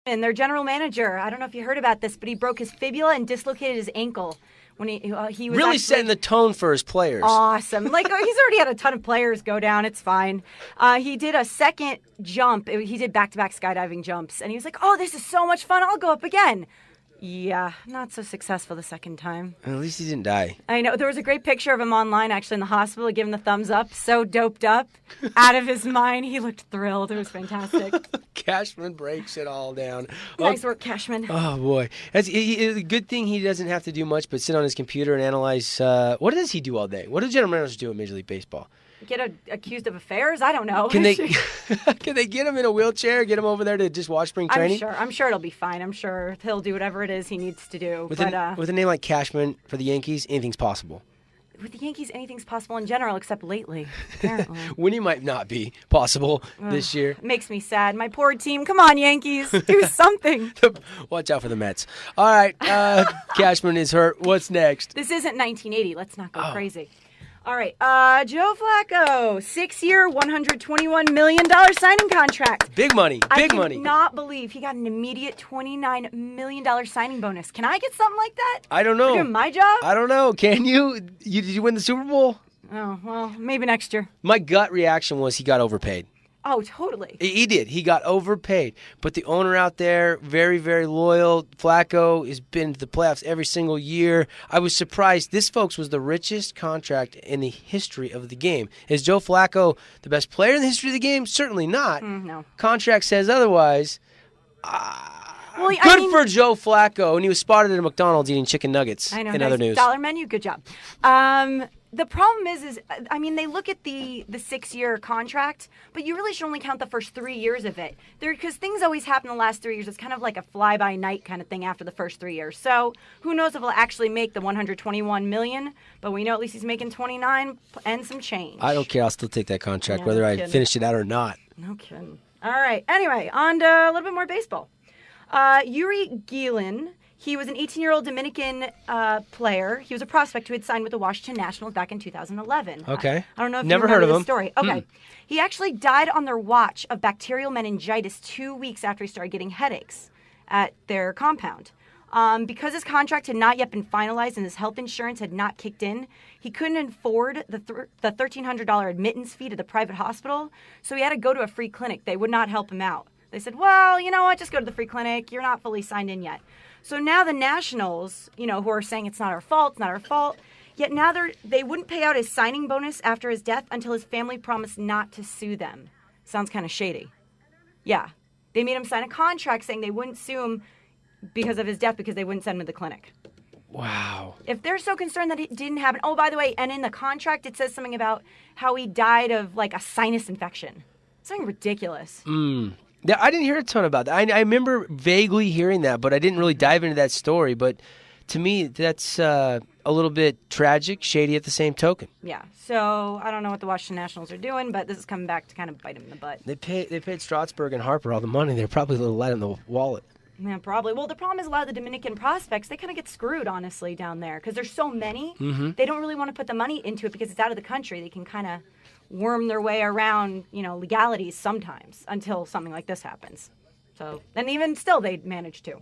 And their general manager, I don't know if you heard about this, but he broke his fibula and dislocated his ankle when he was really setting the tone for his players. Awesome. Like, he's already had a ton of players go down. It's fine. He did a second jump. He did back-to-back skydiving jumps. And he was like, oh, this is so much fun. I'll go up again. Yeah, not so successful the second time. At least he didn't die. I know. There was a great picture of him online, actually, in the hospital, giving the thumbs up. So doped up, out of his mind. He looked thrilled. It was fantastic. Cashman breaks it all down. Nice work, Cashman. Oh, boy. That's a good thing he doesn't have to do much but sit on his computer and analyze. What does he do all day? What do general managers do in Major League Baseball? Get accused of affairs? I don't know. Can they get him in a wheelchair, get him over there to just watch spring training? I'm sure it'll be fine. I'm sure he'll do whatever it is he needs to do. With a name like Cashman for the Yankees, anything's possible. With the Yankees, anything's possible in general, except lately, apparently. Winning might not be possible this year. Makes me sad. My poor team. Come on, Yankees. Do something. Watch out for the Mets. All right, Cashman is hurt. What's next? This isn't 1980. Let's not go crazy. All right, Joe Flacco, 6-year, $121 million signing contract. Big money, money. I cannot believe he got an immediate $29 million signing bonus. Can I get something like that? I don't know. For doing my job? I don't know. Can you? Did you win the Super Bowl? Oh, well, maybe next year. My gut reaction was he got overpaid. Oh, totally. He did. He got overpaid. But the owner out there, very, very loyal. Flacco has been to the playoffs every single year. I was surprised. This, folks, was the richest contract in the history of the game. Is Joe Flacco the best player in the history of the game? Certainly not. No. Contract says otherwise. Good for Joe Flacco. And he was spotted at a McDonald's eating chicken nuggets. I know. In other news. Dollar menu. Good job. The problem is they look at the 6-year contract, but you really should only count the first 3 years of it. Because things always happen the last 3 years. It's kind of like a fly-by-night kind of thing after the first 3 years. So who knows if he'll actually make the $121 million, but we know at least he's making 29 and some change. I don't care. I'll still take that contract, whether I finish it out or not. No kidding. All right. Anyway, on to a little bit more baseball. Yuri Gilin. He was an 18-year-old Dominican player. He was a prospect who had signed with the Washington Nationals back in 2011. Okay. I don't know if Never you heard remember of this him. story. Okay. He actually died on their watch of bacterial meningitis 2 weeks after he started getting headaches at their compound. Because his contract had not yet been finalized and his health insurance had not kicked in, he couldn't afford the $1,300 admittance fee to the private hospital, so he had to go to a free clinic. They would not help him out. They said, well, you know what, just go to the free clinic. You're not fully signed in yet. So now the Nationals, who are saying it's not our fault, yet now they wouldn't pay out his signing bonus after his death until his family promised not to sue them. Sounds kind of shady. Yeah. They made him sign a contract saying they wouldn't sue him because of his death because they wouldn't send him to the clinic. Wow. If they're so concerned that it didn't happen. Oh, by the way, and in the contract it says something about how he died of like a sinus infection. Something ridiculous. Yeah, I didn't hear a ton about that. I remember vaguely hearing that, but I didn't really dive into that story. But to me, that's a little bit tragic, shady at the same token. Yeah. So I don't know what the Washington Nationals are doing, but this is coming back to kind of bite him in the butt. They paid Strasburg and Harper all the money. They're probably a little light on the wallet. Yeah, probably. Well, the problem is a lot of the Dominican prospects, they kind of get screwed, honestly, down there. Because there's so many, they don't really want to put the money into it because it's out of the country. They can kind of worm their way around, legalities sometimes until something like this happens. So, and even still, they manage to.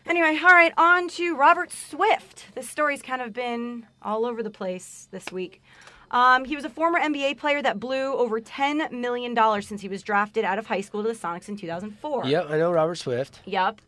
Anyway, all right, on to Robert Swift. This story's kind of been all over the place this week. He was a former NBA player that blew over $10 million since he was drafted out of high school to the Sonics in 2004. Yep, I know Robert Swift. Yep.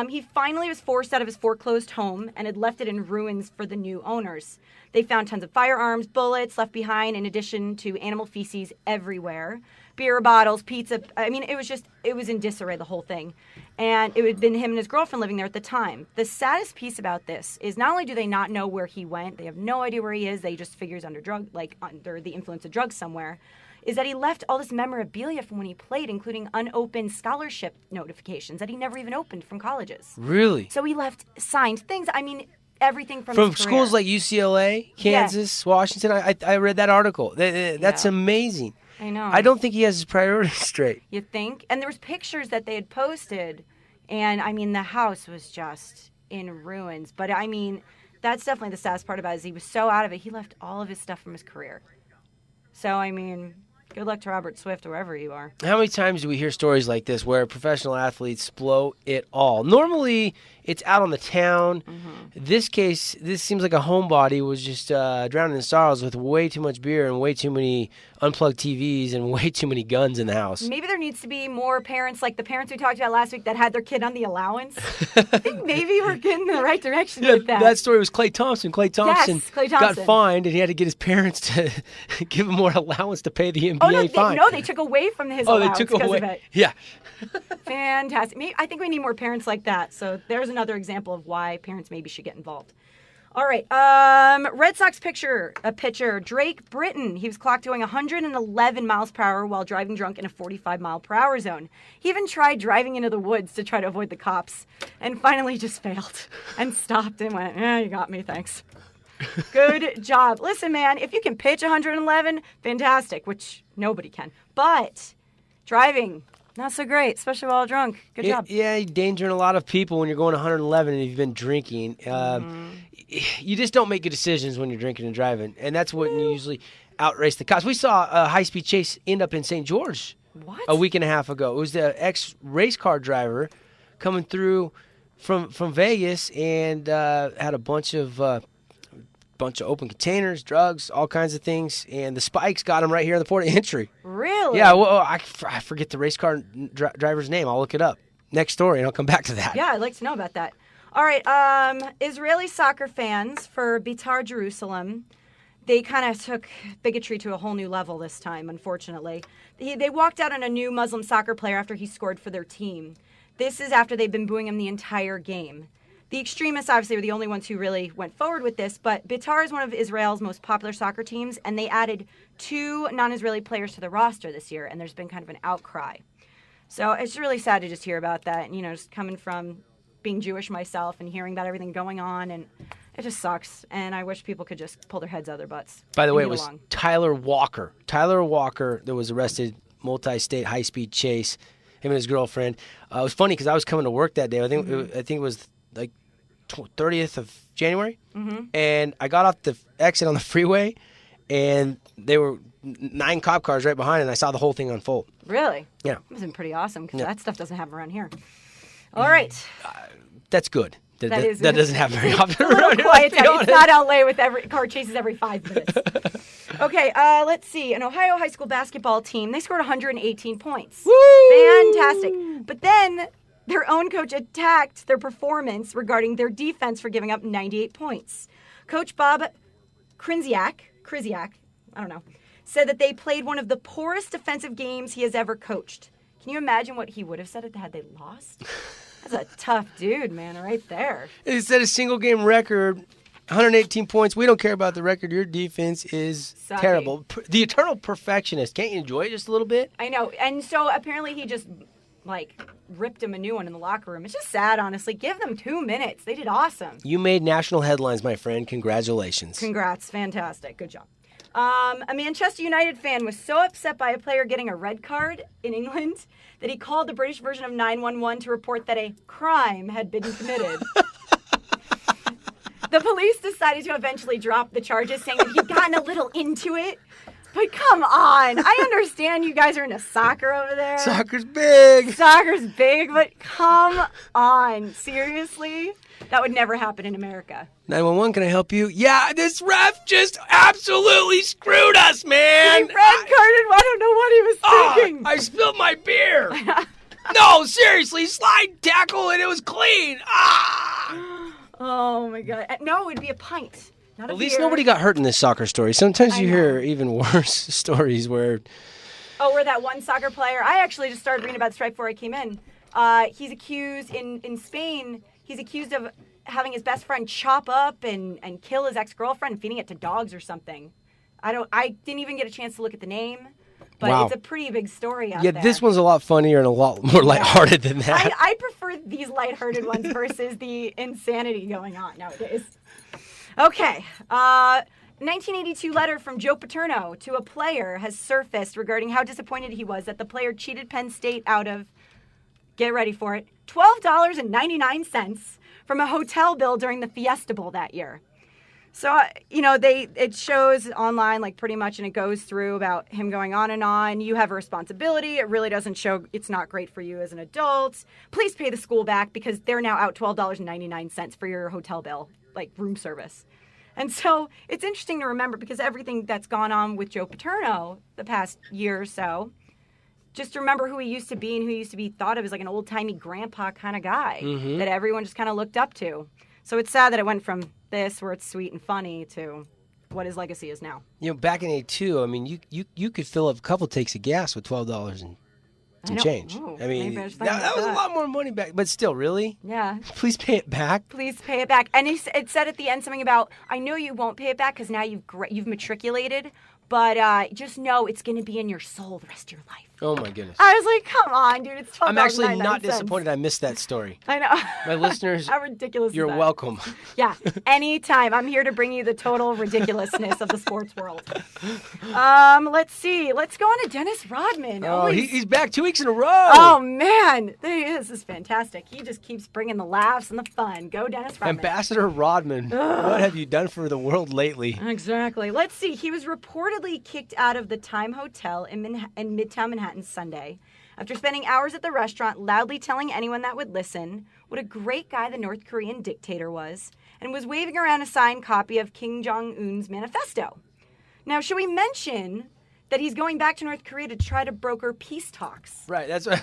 He finally was forced out of his foreclosed home and had left it in ruins for the new owners. They found tons of firearms, bullets left behind, in addition to animal feces everywhere. Beer bottles, pizza. I mean, it was in disarray, the whole thing. And it had been him and his girlfriend living there at the time. The saddest piece about this is not only do they not know where he went, they have no idea where he is, they just figure he's under the influence of drugs somewhere, is that he left all this memorabilia from when he played, including unopened scholarship notifications that he never even opened from colleges. Really? So he left signed things. I mean, everything from his career. Schools like UCLA, Kansas, Washington. I read that article. That's amazing. I know. I don't think he has his priorities straight. You think? And there was pictures that they had posted, and, I mean, the house was just in ruins. But, I mean, that's definitely the saddest part about it is he was so out of it, he left all of his stuff from his career. So, I mean, Good luck to Robert Swift, wherever you are. How many times do we hear stories like this where professional athletes blow it all? Normally, it's out on the town. This case, this seems like a homebody was just drowning in sorrows with way too much beer and way too many unplugged TVs and way too many guns in the house. Maybe there needs to be more parents like the parents we talked about last week that had their kid on the allowance. I think maybe we're getting in the right direction with that. That story was Klay Thompson. Klay Thompson, Yes, Klay Thompson got fined, and he had to get his parents to give him more allowance to pay the NBA fine. They took away from his allowance because of it. Yeah. Fantastic. I think we need more parents like that. So there's another example of why parents maybe should get involved. All right. Red Sox pitcher Drake Britton. He was clocked doing 111 miles per hour while driving drunk in a 45-mile-per-hour zone. He even tried driving into the woods to try to avoid the cops, and finally just failed and stopped and went, you got me, thanks. Good job. Listen, man, if you can pitch 111, fantastic, which nobody can. But driving, not so great, especially while drunk. Good job. Yeah, you're endangering a lot of people when you're going 111 and you've been drinking. You just don't make good decisions when you're drinking and driving, and that's when you usually outrace the cops. We saw a high-speed chase end up in St. George a week and a half ago. It was the ex-race car driver coming through from Vegas and had a bunch of open containers, drugs, all kinds of things, and the spikes got him right here in the port of entry. Really? Yeah, well, I forget the race car driver's name. I'll look it up. Next story, and I'll come back to that. Yeah, I'd like to know about that. All right, Israeli soccer fans for Beitar Jerusalem, they kind of took bigotry to a whole new level this time, unfortunately. They walked out on a new Muslim soccer player after he scored for their team. This is after they've been booing him the entire game. The extremists, obviously, were the only ones who really went forward with this, but Beitar is one of Israel's most popular soccer teams, and they added 2 non-Israeli players to the roster this year, and there's been kind of an outcry. So it's really sad to just hear about that, just coming from being Jewish myself and hearing about everything going on, and it just sucks, and I wish people could just pull their heads out of their butts. By the way, it was Tyler Walker that was arrested, multi-state high-speed chase, him and his girlfriend. It was funny because I was coming to work that day. I think it was like 30th of January, and I got off the exit on the freeway, and they were 9 cop cars right behind, and I saw the whole thing unfold. Really? Yeah. That was pretty awesome because that stuff doesn't happen around here. All right. That's good. That doesn't happen very often. A little quiet town. It's not LA with every car chases every 5 minutes. Okay, let's see. An Ohio high school basketball team, they scored 118 points. Woo! Fantastic. But then their own coach attacked their performance regarding their defense for giving up 98 points. Coach Bob Krzyzak, I don't know, said that they played one of the poorest defensive games he has ever coached. Can you imagine what he would have said had they lost? That's a tough dude, man, right there. He said a single-game record, 118 points. We don't care about the record. Your defense is terrible. The eternal perfectionist. Can't you enjoy it just a little bit? I know. And so apparently he just, ripped him a new one in the locker room. It's just sad, honestly. Give them 2 minutes. They did awesome. You made national headlines, my friend. Congratulations. Congrats. Fantastic. Good job. A Manchester United fan was so upset by a player getting a red card in England that he called the British version of 911 to report that a crime had been committed. The police decided to eventually drop the charges, saying that he'd gotten a little into it. But come on. I understand you guys are into soccer over there. Soccer's big, but come on. Seriously? That would never happen in America. 911, can I help you? Yeah, this ref just absolutely screwed us, man. He red-carded. I don't know what he was thinking. I spilled my beer. No, seriously, slide tackle and it was clean. Oh, my God. No, it'd be a pint. At least nobody got hurt in this soccer story. Sometimes you hear even worse stories where... Oh, where that one soccer player... I actually just started reading about this right before I came in. He's accused in Spain... He's accused of having his best friend chop up and kill his ex-girlfriend and feeding it to dogs or something. I didn't even get a chance to look at the name, but It's a pretty big story out there. Yeah, this one's a lot funnier and a lot more lighthearted than that. I prefer these lighthearted ones versus the insanity going on nowadays. Okay. 1982 letter from Joe Paterno to a player has surfaced regarding how disappointed he was that the player cheated Penn State out of, get ready for it, $12.99 from a hotel bill during the Fiesta Bowl that year. So, it shows online, like, pretty much, and it goes through about him going on and on. You have a responsibility. It really doesn't show it's not great for you as an adult. Please pay the school back because they're now out $12.99 for your hotel bill, like room service. And so it's interesting to remember because everything that's gone on with Joe Paterno the past year or so, just remember who he used to be and who he used to be thought of as like an old-timey grandpa kind of guy that everyone just kind of looked up to. So it's sad that it went from this, where it's sweet and funny, to what his legacy is now. Back in '82, I mean, you could fill up a couple takes of gas with $12 and some change. Oh, I mean, that was a lot more money back, but still, really? Yeah. Please pay it back. Please pay it back. And it said at the end something about, I know you won't pay it back because now you've matriculated, but just know it's going to be in your soul the rest of your life. Oh, my goodness. I was like, come on, dude. It's $12.99. I'm actually not disappointed I missed that story. I know. My listeners, how ridiculous you're is that? welcome. Yeah, anytime. I'm here to bring you the total ridiculousness of the sports world. Let's see. Let's go on to Dennis Rodman. Oh, he's back 2 weeks in a row. Oh, man. There he is. This is fantastic. He just keeps bringing the laughs and the fun. Go, Dennis Rodman. Ambassador Rodman. What have you done for the world lately? Exactly. Let's see. He was reportedly kicked out of the Time Hotel in Midtown Manhattan Sunday after spending hours at the restaurant loudly telling anyone that would listen what a great guy the North Korean dictator was, and was waving around a signed copy of Kim Jong-un's manifesto. Now, should we mention that he's going back to North Korea to try to broker peace talks? Right, that's right.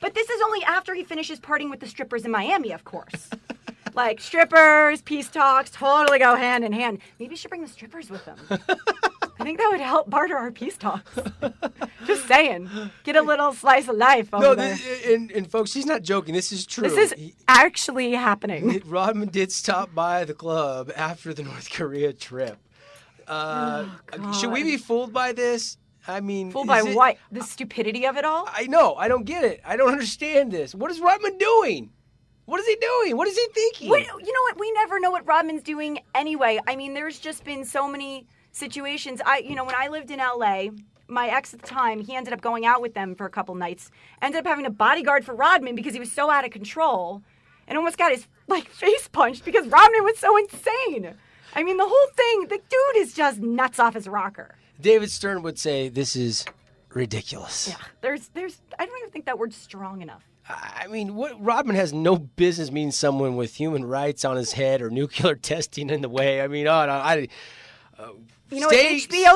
But this is only after he finishes partying with the strippers in Miami, of course. Like, strippers, peace talks, totally go hand in hand. Maybe you should bring the strippers with him. I think that would help barter our peace talks. Just saying. Get a little slice of life over there. And folks, he's not joking. This is true. This is actually happening. Rodman did stop by the club after the North Korea trip. Should we be fooled by this? I mean... Fooled by what? The stupidity of it all? I know. I don't get it. I don't understand this. What is Rodman doing? What is he doing? What is he thinking? You know what? We never know what Rodman's doing anyway. I mean, there's just been so many situations. When I lived in LA, my ex at the time, he ended up going out with them for a couple nights, ended up having a bodyguard for Rodman because he was so out of control, and almost got his face punched because Rodman was so insane. I mean, the whole thing, the dude is just nuts off his rocker. David Stern would say this is ridiculous. Yeah, there's I don't even think that word's strong enough. I mean, Rodman has no business meeting someone with human rights on his head or nuclear testing in the way. I mean, HBO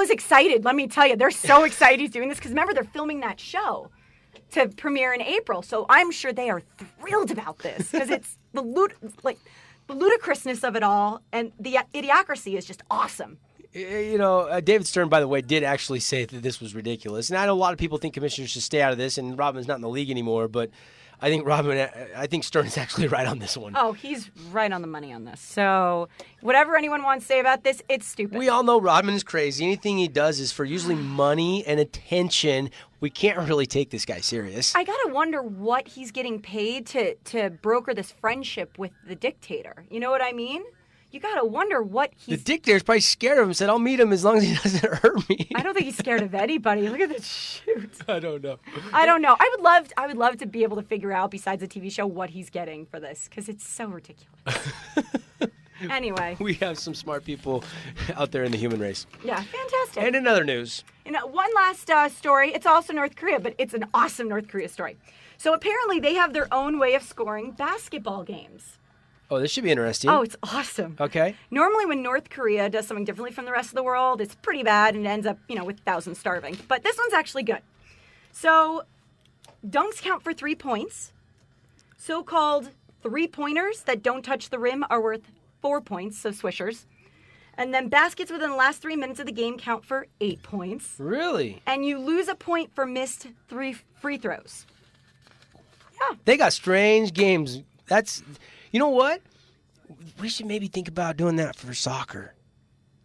is excited. Let me tell you, they're so excited he's doing this because remember they're filming that show to premiere in April. So I'm sure they are thrilled about this because it's the ludicrousness of it all, and the idiocracy is just awesome. David Stern, by the way, did actually say that this was ridiculous. And I know a lot of people think commissioners should stay out of this, and Rodman's not in the league anymore, but I think Stern is actually right on this one. Oh, he's right on the money on this. So whatever anyone wants to say about this, it's stupid. We all know Rodman is crazy. Anything he does is for usually money and attention. We can't really take this guy serious. I gotta wonder what he's getting paid to broker this friendship with the dictator. You know what I mean? You gotta wonder what he's... The dictator's probably scared of him, said, I'll meet him as long as he doesn't hurt me. I don't think he's scared of anybody. Look at this shoot. I don't know. I would love to be able to figure out, besides the TV show, what he's getting for this, because it's so ridiculous. Anyway. We have some smart people out there in the human race. Yeah, fantastic. And in other news. One last story. It's also North Korea, but it's an awesome North Korea story. So apparently they have their own way of scoring basketball games. Oh, this should be interesting. Oh, it's awesome. Okay. Normally when North Korea does something differently from the rest of the world, it's pretty bad and it ends up, with thousands starving. But this one's actually good. So dunks count for 3 points. So-called three-pointers that don't touch the rim are worth 4 points, so swishers. And then baskets within the last 3 minutes of the game count for 8 points. Really? And you lose a point for missed 3 free throws. Yeah. They got strange games. You know what? We should maybe think about doing that for soccer.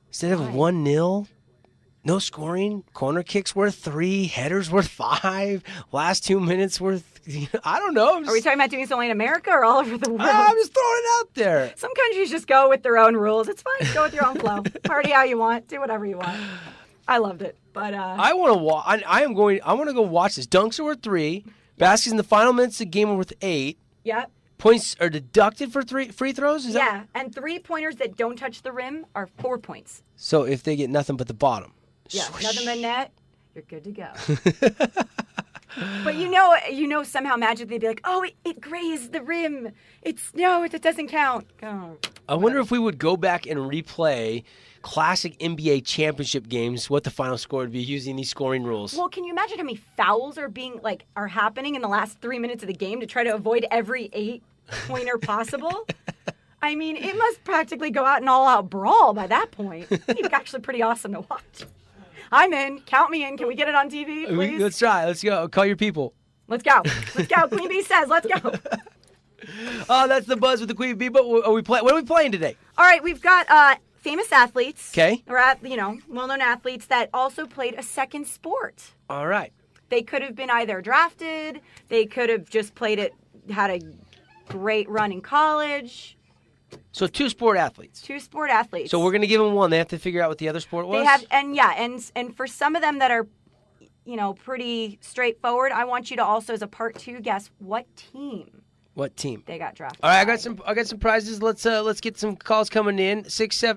Instead of 1-0, no scoring, corner kicks worth 3, headers worth 5, last 2 minutes worth, I don't know. Are we talking about doing this only in America or all over the world? I'm just throwing it out there. Some countries just go with their own rules. It's fine. Go with your own flow. Party how you want. Do whatever you want. I loved it. But I want to watch. I want to go watch this. Dunks are worth 3. Baskets in the final minutes of the game are worth 8. Yep. Points are deducted for free throws? Is Yeah, and 3-pointers that don't touch the rim are 4 points. So if they get nothing but the bottom. Yeah, Swish. nothing but net, you're good to go. But you know, somehow magically they'd be like, oh, it grazed the rim. It doesn't count. Oh, I wonder if we would go back and replay classic NBA championship games, what the final score would be using these scoring rules. Well, can you imagine how many fouls are happening in the last 3 minutes of the game to try to avoid every 8-pointer possible? I mean, it must practically go out an all-out brawl by that point. It's actually pretty awesome to watch. I'm in. Count me in. Can we get it on TV, please? Let's try. Let's go. Call your people. Let's go. Let's go. Queen Bee says, let's go. Oh, that's the buzz with the Queen Bee. But what are we playing today? All right, we've got famous athletes. Okay. Or, well-known athletes that also played a second sport. All right. They could have been either drafted. They could have just had a great run in college. So 2 sport athletes. 2 sport athletes. So we're going to give them one. They have to figure out what the other sport was? They have, and for some of them that are, pretty straightforward, I want you to also, as a part 2, guess what team. What team? They got drafted. All right, I got some prizes. Let's get some calls coming in. 6-7